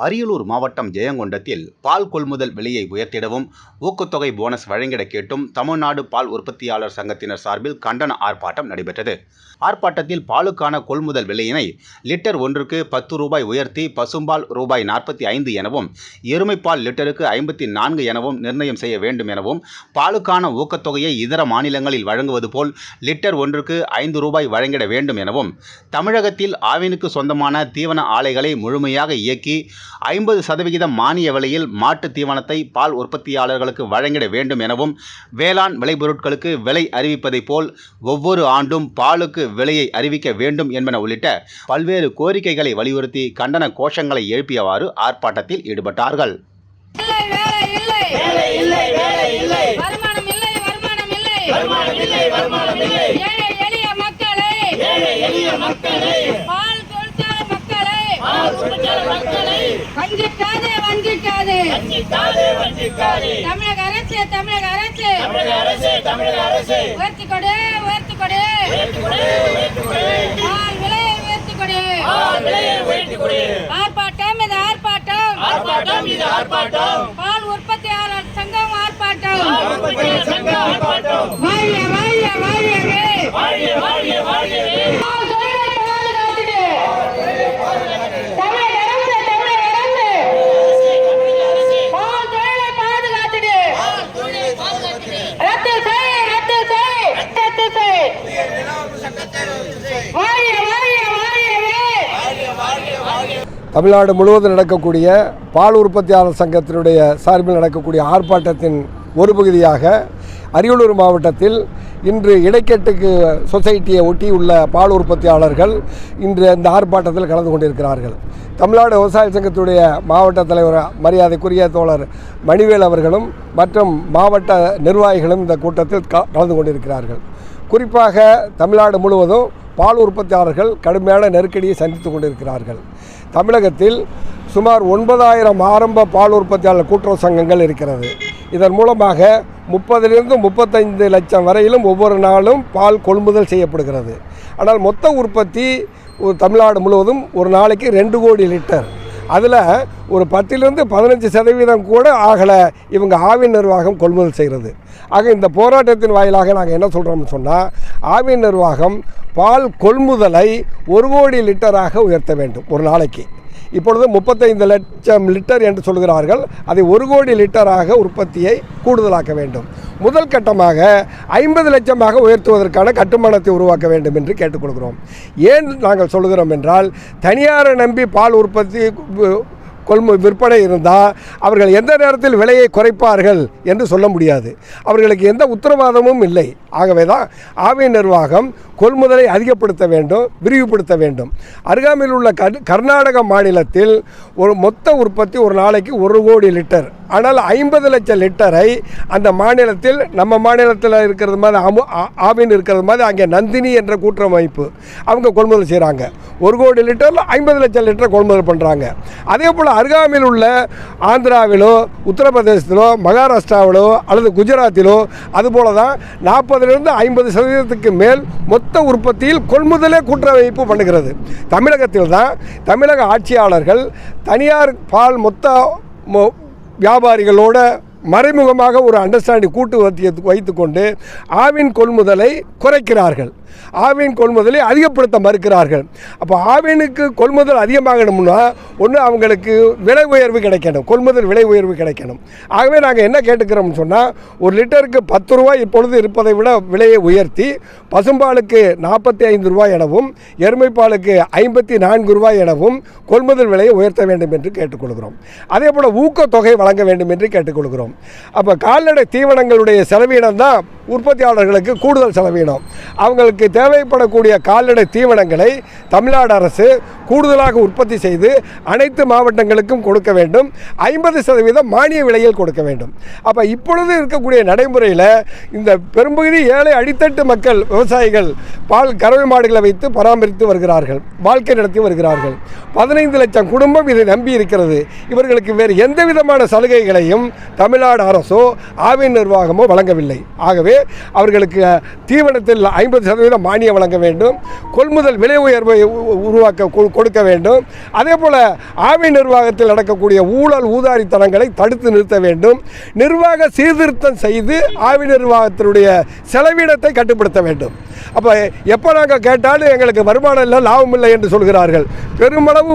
அரியலூர் மாவட்டம் ஜெயங்கொண்டத்தில் பால் கொள்முதல் விலையை உயர்த்திடவும் ஊக்கத்தொகை போனஸ் வழங்கிட கேட்டும் தமிழ்நாடு பால் உற்பத்தியாளர் சங்கத்தினர் சார்பில் கண்டன ஆர்ப்பாட்டம் நடைபெற்றது. ஆர்ப்பாட்டத்தில் பாலுக்கான கொள்முதல் விலையினை லிட்டர் ஒன்றுக்கு 10 ரூபாய் உயர்த்தி பசும்பால் ரூபாய் 45 எனவும், எருமைப்பால் லிட்டருக்கு 54 எனவும் நிர்ணயம் செய்ய வேண்டும் எனவும், பாலுக்கான ஊக்கத்தொகையை இதர மாநிலங்களில் வழங்குவது போல் லிட்டர் ஒன்றுக்கு 5 ரூபாய் வழங்கிட வேண்டும் எனவும், தமிழகத்தில் ஆவினுக்கு சொந்தமான தீவன ஆலைகளை முழுமையாக இயக்கி 50% மானிய விலையில் மாட்டு தீவனத்தை பால் உற்பத்தியாளர்களுக்கு வழங்கிட வேண்டும் எனவும், வேளாண் விளைபொருட்களுக்கு விலை அறிவிப்பதை போல் ஒவ்வொரு ஆண்டும் பாலுக்கு விலையை அறிவிக்க வேண்டும் என்பன உள்ளிட்ட பல்வேறு கோரிக்கைகளை வலியுறுத்தி கண்டன கோஷங்களை எழுப்பியவாறு ஆர்ப்பாட்டத்தில் ஈடுபட்டார்கள். தமிழக அரசு உயர்த்தி கொடு ஆர்ப்பாட்டம் இது ஆர்ப்பாட்டம் பால் உற்பத்தியாளர் சங்கம் ஆர்ப்பாட்டம் தமிழ்நாடு முழுவதும் நடக்கக்கூடிய பால் உற்பத்தியாளர் சங்கத்தினுடைய சார்பில் நடக்கக்கூடிய ஆர்ப்பாட்டத்தின் ஒரு பகுதியாக அரியலூர் மாவட்டத்தில் இன்று இடைக்கட்டுக்கு சொசைட்டியை ஒட்டியுள்ள பால் உற்பத்தியாளர்கள் இன்று இந்த ஆர்ப்பாட்டத்தில் கலந்து கொண்டிருக்கிறார்கள். தமிழ்நாடு விவசாய சங்கத்துடைய மாவட்ட தலைவர் மரியாதைக்குரிய தோழர் மணிவேல் அவர்களும் மற்றும் மாவட்ட நிர்வாகிகளும் இந்த கூட்டத்தில் கலந்து கொண்டிருக்கிறார்கள். குறிப்பாக தமிழ்நாடு முழுவதும் பால் உற்பத்தியாளர்கள் கடுமையான நெருக்கடியை சந்தித்து கொண்டிருக்கிறார்கள். தமிழகத்தில் சுமார் 9000 ஆரம்ப பால் உற்பத்தியாளர் கூட்டுறவு சங்கங்கள் இருக்கிறது. இதன் மூலமாக 30 to 35 லட்சம் வரையிலும் ஒவ்வொரு நாளும் பால் கொள்முதல் செய்யப்படுகிறது. ஆனால் மொத்த உற்பத்தி தமிழ்நாடு முழுவதும் ஒரு நாளைக்கு 2 கோடி லிட்டர். அதில் ஒரு 10 to 15% கூட ஆகலை இவங்க ஆவின் நிர்வாகம் கொள்முதல் செய்கிறது. ஆக இந்த போராட்டத்தின் வாயிலாக நாங்கள் என்ன சொல்கிறோம்னு சொன்னால், ஆவின் நிர்வாகம் பால் கொள்முதலை 1 கோடி லிட்டராக உயர்த்த வேண்டும் ஒரு நாளைக்கு. இப்பொழுது 35 லட்சம் லிட்டர் என்று சொல்கிறார்கள். அதை 1 கோடி லிட்டராக உற்பத்தியை கூடுதலாக்க வேண்டும். முதல் கட்டமாக 50 லட்சமாக உயர்த்துவதற்கான கட்டுமானத்தை உருவாக்க வேண்டும் என்று கேட்டுக்கொள்கிறோம். ஏன் நாங்கள் சொல்கிறோம் என்றால், தனியாரை நம்பி பால் உற்பத்தி விற்பனை இருந்தால் அவர்கள் எந்த நேரத்தில் விலையை குறைப்பார்கள் என்று சொல்ல முடியாது. அவர்களுக்கு எந்த உத்தரவாதமும் இல்லை. ஆகவே தான் ஆவின் நிர்வாகம் கொள்முதலை அதிகப்படுத்த வேண்டும், விரிவுபடுத்த வேண்டும். அருகாமையில் உள்ள கர்நாடக மாநிலத்தில் ஒரு மொத்த உற்பத்தி ஒரு நாளைக்கு 1 கோடி லிட்டர். ஆனால் 50 லட்சம் லிட்டரை அந்த மாநிலத்தில் நம்ம மாநிலத்தில் இருக்கிறது மாதிரி ஆவின் இருக்கிறது மாதிரி அங்கே நந்தினி என்ற கூட்டமைப்பு அவங்க கொள்முதல் செய்கிறாங்க. 1 கோடி லிட்டரில் 50 லட்சம் லிட்டர் கொள்முதல் பண்ணுறாங்க. அதே போல் அருகாமையில் உள்ள ஆந்திராவிலோ உத்தரப்பிரதேசத்திலோ மகாராஷ்டிராவிலோ அல்லது குஜராத்திலோ அதுபோல தான் 40% 50% மேல் மொத்த உற்பத்தியில் கொள்முதலே கூட்டமைப்பு பண்ணுகிறது. தமிழகத்தில் தான் தமிழக ஆட்சியாளர்கள் தனியார் பால் மொத்த வியாபாரிகளோட மறைமுகமாக ஒரு அண்டர்ஸ்டாண்டிங் கூட்டு வைத்துக்கொண்டு ஆவின் கொள்முதலை குறைக்கிறார்கள், ஆவின் கொள்முதலை அதிகப்படுத்த மறுக்கிறார்கள். அப்போ ஆவினுக்கு கொள்முதல் அதிகமாகணும்னா ஒன்று அவங்களுக்கு விலை உயர்வு கிடைக்கணும், கொள்முதல் விலை உயர்வு கிடைக்கணும். ஆகவே நாங்கள் என்ன கேட்டுக்கிறோம்னு சொன்னால், ஒரு லிட்டருக்கு 10 ரூபாய் இப்பொழுது இருப்பதை விட விலையை உயர்த்தி பசும்பாலுக்கு 45 ரூபாய் எனவும், எருமைப்பாலுக்கு 54 ரூபாய் எனவும் கொள்முதல் விலையை உயர்த்த வேண்டும் என்று கேட்டுக்கொள்கிறோம். அதே போல் ஊக்கத்தொகை வழங்க வேண்டும் என்று கேட்டுக்கொள்கிறோம். அப்போ கால்நடை தீவனங்களுடைய செலவீனம் தான் உற்பத்தியாளர்களுக்கு கூடுதல் செலவீனம். அவங்களுக்கு தேவைப்படக்கூடிய கால்நடை தீவனங்களை தமிழ்நாடு அரசு கூடுதலாக உற்பத்தி செய்து அனைத்து மாவட்டங்களுக்கும் கொடுக்க வேண்டும். 50% மானிய விலையில் கொடுக்க வேண்டும். அப்போ இப்பொழுது இருக்கக்கூடிய நடைமுறையில் இந்த பெரும்பகுதி ஏழை அடித்தட்டு மக்கள் விவசாயிகள் பால் கறவை மாடுகளை வைத்து பராமரித்து வருகிறார்கள், வாழ்க்கை நடத்தி வருகிறார்கள். 15 லட்சம் குடும்பம் இதை நம்பி இருக்கிறது. இவர்களுக்கு வேறு எந்த விதமான சலுகைகளையும் தமிழ்நாடு அரசோ ஆவின் நிர்வாகமோ வழங்கவில்லை. ஆகவே அவர்களுக்கு தீவனத்தில் 50% மானியம் வழங்க வேண்டும். கொள்முதல் விலை உயர்வை கொடுக்க வேண்டும். அதே போல் ஆவி நிர்வாகத்தில் நடக்கக்கூடிய ஊழல் ஊதாரித்தனங்களை தடுத்து நிறுத்த வேண்டும். நிர்வாக சீர்திருத்தம் செய்து ஆவி நிர்வாகத்தினுடைய செலவினத்தை கட்டுப்படுத்த வேண்டும். அப்போ எப்போ நாங்கள் கேட்டாலும் எங்களுக்கு வருமானம் இல்லை, லாபம் இல்லை என்று சொல்கிறார்கள். பெருமளவு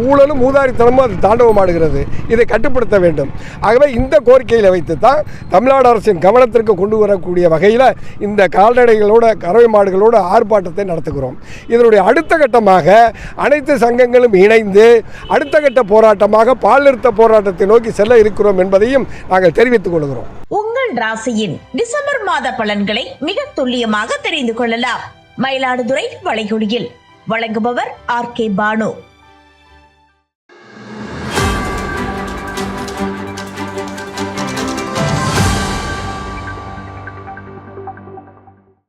ஊழலும் ஊதாரித்தனமும் அது தாண்டவமாடுகிறது. இதை கட்டுப்படுத்த வேண்டும். ஆகவே இந்த கோரிக்கையில் வைத்து தான் தமிழ்நாடு அரசின் கவனத்திற்கு கொண்டு வரக்கூடிய வகையில் இந்த கால்நடைகளோட கறவை மாடுகளோட ஆர்ப்பாட்டத்தை நடத்துகிறோம். இதனுடைய அடுத்த கட்டமாக அனைத்து சங்கங்களும் இணைந்து அடுத்த கட்ட போராட்டமாக பால் நிறுத்த போராட்டத்தை நோக்கி செல்ல இருக்கிறோம் என்பதையும் நாங்கள் தெரிவித்துக் கொள்கிறோம். உங்கள் ராசியின் டிசம்பர் மாத பலன்களை மிக துல்லியமாக தெரிந்து கொள்ளலாம். மயிலாடுதுறை வளைகுடியில் வழங்குபவர் RK பானு.